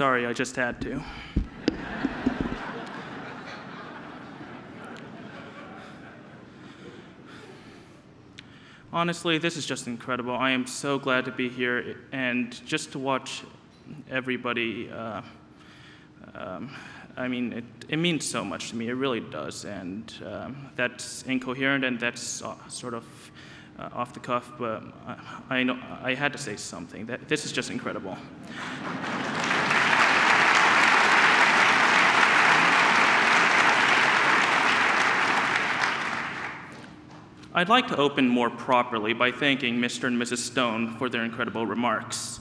Sorry, I just had to. Honestly, this is just incredible. I am so glad to be here and just to watch everybody. I mean, it means so much to me. It really does. And that's incoherent and that's sort of off the cuff, but I know I had to say something. This is just incredible. I'd like to open more properly by thanking Mr. and Mrs. Stone for their incredible remarks.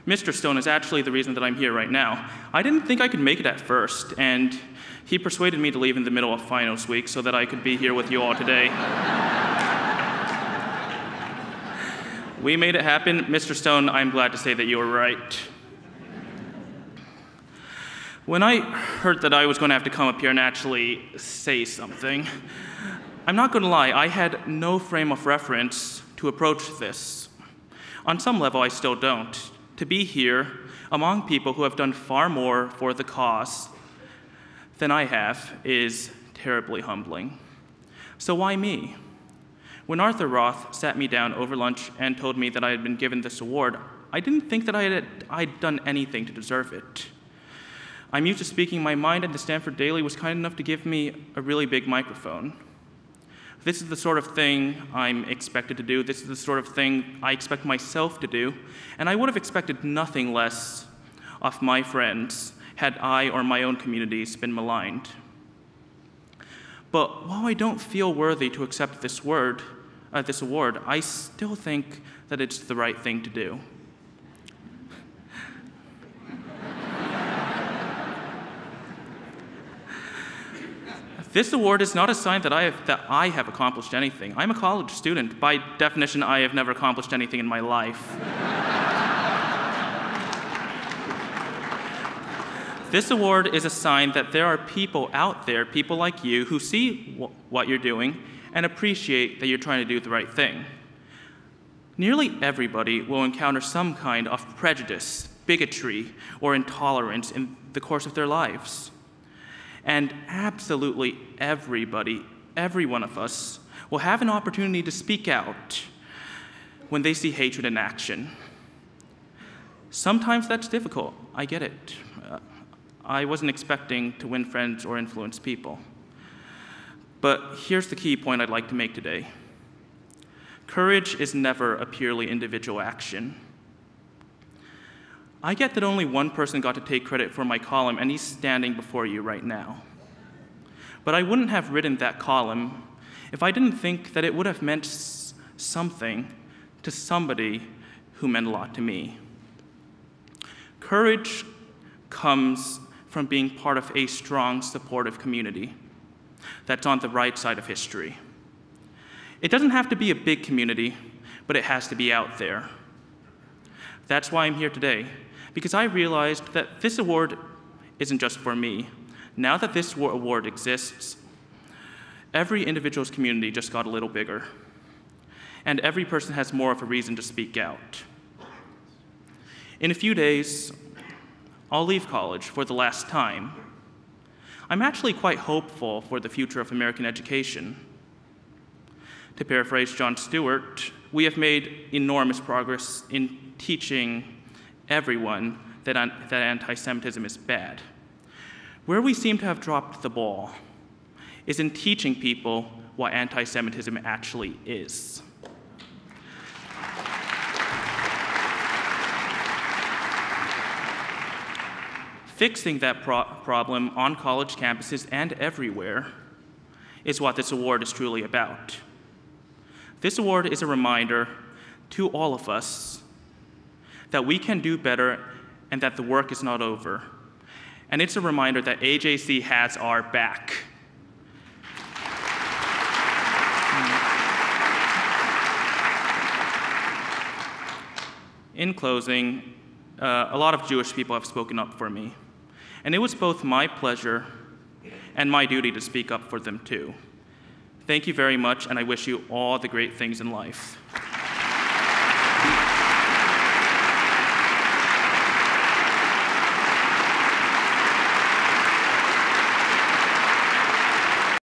Mr. Stone is actually the reason that I'm here right now. I didn't think I could make it at first, and he persuaded me to leave in the middle of finals week so that I could be here with you all today. We made it happen. Mr. Stone, I'm glad to say that you were right. When I heard that I was going to have to come up here and actually say something, I'm not going to lie, I had no frame of reference to approach this. On some level, I still don't. To be here among people who have done far more for the cause than I have is terribly humbling. So why me? When Arthur Roth sat me down over lunch and told me that I had been given this award, I didn't think that I'd done anything to deserve it. I'm used to speaking my mind, and the Stanford Daily was kind enough to give me a really big microphone. This is the sort of thing I'm expected to do. This is the sort of thing I expect myself to do. And I would have expected nothing less of my friends had I or my own communities been maligned. But while I don't feel worthy to accept this award, I still think that it's the right thing to do. This award is not a sign that I have accomplished anything. I'm a college student. By definition, I have never accomplished anything in my life. This award is a sign that there are people out there, people like you, who see what you're doing and appreciate that you're trying to do the right thing. Nearly everybody will encounter some kind of prejudice, bigotry, or intolerance in the course of their lives. And absolutely everybody, every one of us, will have an opportunity to speak out when they see hatred in action. Sometimes that's difficult, I get it. I wasn't expecting to win friends or influence people. But here's the key point I'd like to make today. Courage is never a purely individual action. I get that only one person got to take credit for my column, and he's standing before you right now. But I wouldn't have written that column if I didn't think that it would have meant something to somebody who meant a lot to me. Courage comes from being part of a strong, supportive community that's on the right side of history. It doesn't have to be a big community, but it has to be out there. That's why I'm here today, because I realized that this award isn't just for me. Now that this award exists, every individual's community just got a little bigger, and every person has more of a reason to speak out. In a few days, I'll leave college for the last time. I'm actually quite hopeful for the future of American education. To paraphrase Jon Stewart, we have made enormous progress in teaching everyone that anti-Semitism is bad. Where we seem to have dropped the ball is in teaching people what anti-Semitism actually is. Fixing that problem on college campuses and everywhere is what this award is truly about. This award is a reminder to all of us that we can do better and that the work is not over. And it's a reminder that AJC has our back. In closing, a lot of Jewish people have spoken up for me. And it was both my pleasure and my duty to speak up for them too. Thank you very much, and I wish you all the great things in life.